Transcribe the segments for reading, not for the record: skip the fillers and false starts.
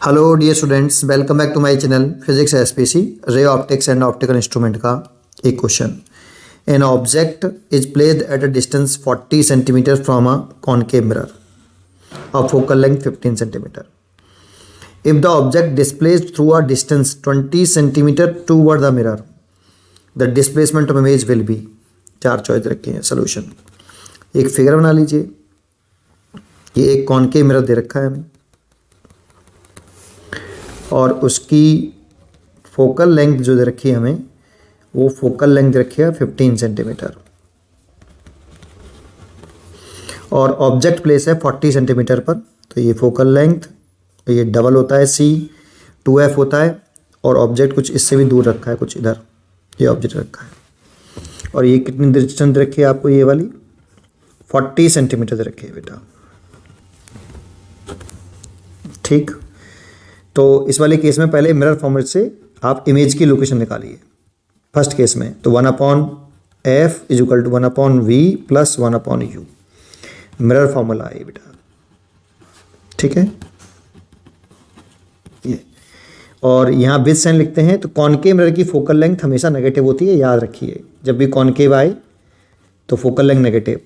Hello dear students, welcome back to my channel physics SPC ray optics and optical instrument का एक question. An object is placed at a distance 40 centimetre from a concave mirror of focal length 15 centimetre. If the object displaced through a distance 20 centimetre toward the mirror, the displacement of image will be. चार choice रखे हैं solution. एक figure बना लीजिए। ये एक concave mirror दे रखा है हमें और उसकी फोकल लेंथ जो दे रखी है हमें, वो फोकल लेंथ रखी है 15 सेंटीमीटर और ऑब्जेक्ट प्लेस है 40 सेंटीमीटर पर। तो ये फोकल लेंथ, ये डबल होता है C, 2F होता है और ऑब्जेक्ट कुछ इससे भी दूर रखा है, कुछ इधर ये ऑब्जेक्ट रखा है। और ये कितनी डिस्टेंस रखी है आपको, ये वाली 40 सेंटीमीटर रखी है बेटा। ठीक, तो इस वाले केस में पहले मिरर फॉर्मेट से आप इमेज की लोकेशन निकालिए। फर्स्ट केस में तो 1/f is equal to 1/v plus 1/u mirror formula है बेटा। ठीक है, ये और यहाँ विद साइन लिखते हैं। तो कॉनकेव मिरर की फोकल लेंथ हमेशा नेगेटिव होती है, याद रखिए। जब भी कॉनकेव आए तो फोकल लेंथ नेगेटिव।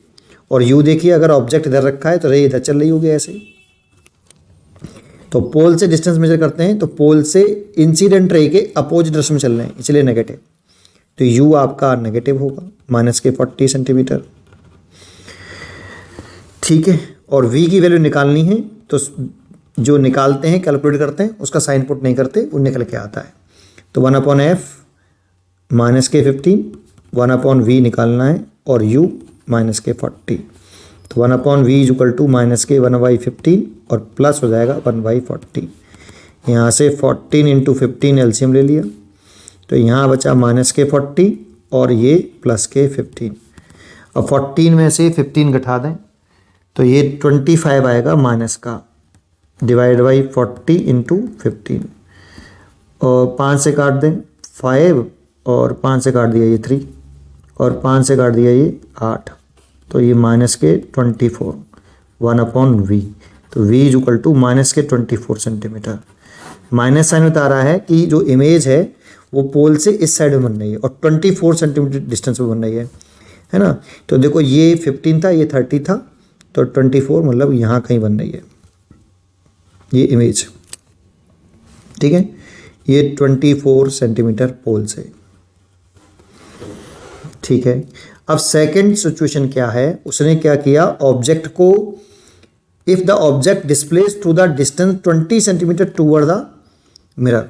और u देखिए, अगर ऑब्जेक्ट इधर रखा है तो रे इधर चल रही होगी ऐसे। तो पोल से डिस्टेंस मेजर करते हैं तो पोल से इंसिडेंट रे के अपोजिट डायरेक्शन में चल रहे हैं, इसलिए नेगेटिव। तो u आपका नेगेटिव होगा -40 सेंटीमीटर। ठीक है, और v की वैल्यू निकालनी है तो जो निकालते हैं, कैलकुलेट करते हैं, उसका साइन पुट नहीं करते, वो निकल के आता है। तो 1/f -15, 1/v निकालना है और u -40। तो 1/v is equal to -k 1/15 और प्लस हो जाएगा 1/40। यहाँ से 14 इंटू 15 एलसीएम ले लिया तो यहाँ बचा -k40 और ये +k15। अब 14 में से 15 घटा दें तो ये 25 आएगा माइनस का, डिवाइड बाई 40 इंटू 15 और 5 से काट दें 5 और 5 से काट दिया ये 3 और 5 से काट दिया ये 8। तो ये -k24 1/v। तो v is equal to -k24 centimetre. Minus sign बता रहा है कि जो इमेज है वो पोल से इस साइड में बन रही है और 24 सेंटीमीटर डिस्टेंस पे बन रही है ना। तो देखो ये 15 था, ये 30 था, तो 24 मतलब यहाँ कहीं बन रही है ये इमेज। ठीक है, ये 24 सेंटीमीटर पोल से। ठीक है, अब सेकंड सिचुएशन क्या है, उसने क्या किया, ऑब्जेक्ट को if the object displace through the distance 20 centimetre toward the mirror.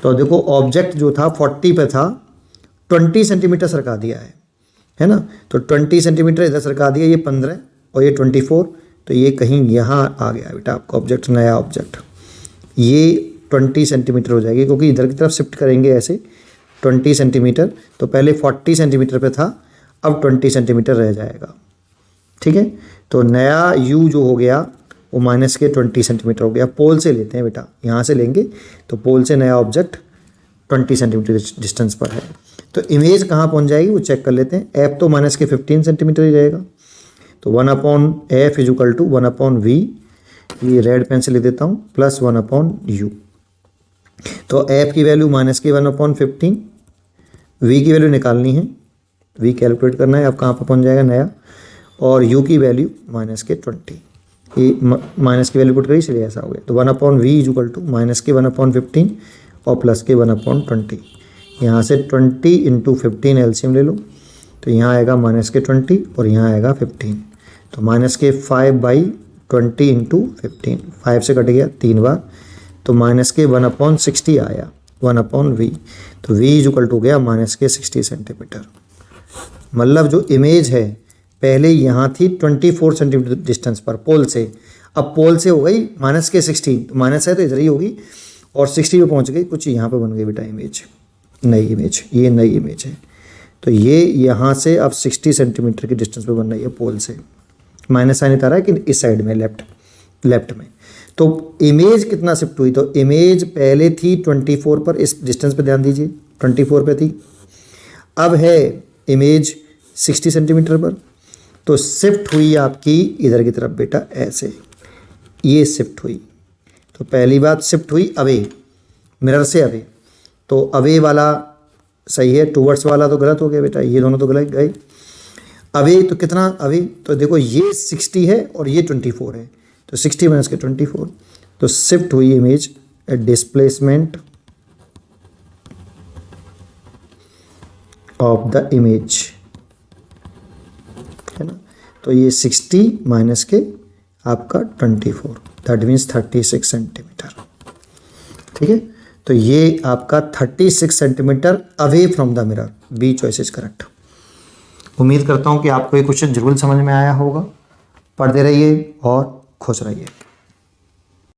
तो देखो ऑब्जेक्ट जो था 40 पे था, 20 सेंटीमीटर सरका दिया है ना। तो 20 सेंटीमीटर इधर सरका दिया, ये 15 और ये 24, तो ये कहीं यहाँ आ गया बेटा आपका ऑब्जेक्ट, नया ऑब्जेक्ट। ये 20 सेंटीमीटर हो जाएगी क्योंकि इधर की तरफ शिफ्ट करेंगे ऐसे 20 सेंटीमीटर। तो पहले 40 सेंटीमीटर पे था, अब 20 सेंटीमीटर रह जाएगा। ठीक है, तो नया u जो हो गया वो -k20 सेंटीमीटर हो गया। पोल से लेते हैं बेटा, यहाँ से लेंगे तो पोल से नया ऑब्जेक्ट 20 सेंटीमीटर डिस्टेंस पर है। तो इमेज कहाँ पहुँच जाएगी वो चेक कर लेते हैं। f तो -k15 सेंटीमीटर ही रहेगा। तो 1/f is equal to 1/v, ये रेड पेन से ले देता हूँ, प्लस 1/u। तो f की वैल्यू -k 1/15, v की वैल्यू निकालनी है, v कैलकुलेट करना है, अब कहाँ पर पहुँच जाएगा नया, और u की वैल्यू -k20। ये माइनस की वैल्यू पुट करी इसलिए ऐसा हो गया। तो 1/v is equal to -k 1/15 और +k 1/20। यहाँ से 20 इंटू 15 एलसीएम ले लो तो यहाँ आएगा -k20 और यहाँ आएगा 15। तो -k 5/20 इंटू 15, 5 से कट गया 3 बार, तो -k 1/60 आया 1/v। तो v इज इक्वल टू गया -k 60 सेंटीमीटर। मतलब जो इमेज है पहले यहाँ थी 24 सेंटीमीटर डिस्टेंस पर पोल से, अब पोल से हो गई -k 60, माइनस है तो इधर ही होगी, और 60 पे पहुँच गई, कुछ यहाँ पे बन गई बेटा इमेज, नई इमेज, ये नई इमेज है। तो ये यहाँ से अब 60 सेंटीमीटर की डिस्टेंस पे बन रही है पोल से। माइनस साइन बता रहा है कि इस साइड में लेफ्ट में। तो इमेज कितना शिफ्ट हुई, तो इमेज पहले थी 24 पर, इस डिस्टेंस पे ध्यान दीजिए 24 पे थी, अब है इमेज 60 सेंटीमीटर पर। तो शिफ्ट हुई आपकी इधर की तरफ बेटा ऐसे, ये शिफ्ट हुई। तो पहली बात शिफ्ट हुई अवे, मिरर से अवे, तो अवे वाला सही है, टूवर्ड्स वाला तो गलत हो गया बेटा, ये दोनों तो गलत गए। अवे तो कितना अवे, तो देखो ये 60 है और ये 24 है, तो 60 माइनस के 24, तो शिफ्ट हुई image at displacement of the image, है ना। तो ये 60 माइनस के आपका 24, दैट मीन्स 36 सेंटीमीटर। ठीक है, तो ये आपका 36 centimetre away from the mirror, B choice is correct. उम्मीद करता हूँ कि आपको ये क्वेश्चन जरूर समझ में आया होगा। पढ़ते रहिए और खुश रहिए।